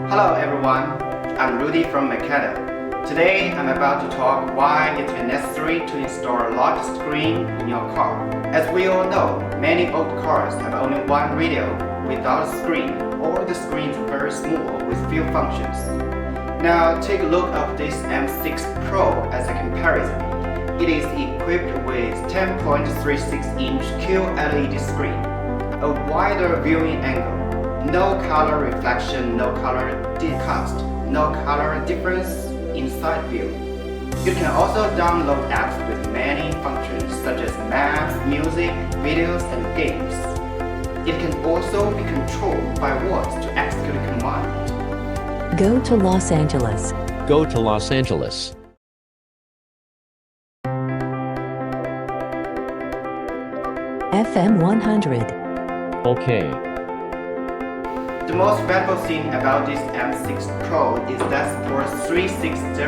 Hello everyone, I'm Rudy from Makeda. Today I'm about to talk why it's necessary to install a large screen in your car. As we all know, many old cars have only one radio without a screen, or the screen is very small with few functions. Now take a look at this M6 Pro as a comparison. It is equipped with 10.36-inch QLED screen, a wider viewing angle, no color reflection, no color decast, no color difference in side view. You can also download apps with many functions such as maps, music, videos, and games. It can also be controlled by voice to execute a command. Go to Los Angeles. Go to Los Angeles. FM 100. Okay. The most valuable thing about this M6 Pro is that it supports 360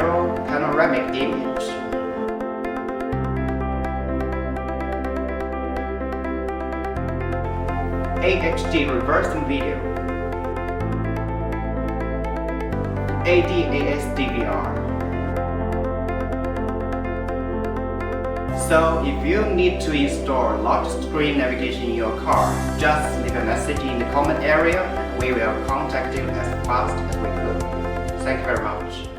panoramic image. AHD reversing video, ADAS DVR. So if you need to install large screen navigation in your car, just leave a message in the comment area and we will contact you as fast as we could. Thank you very much.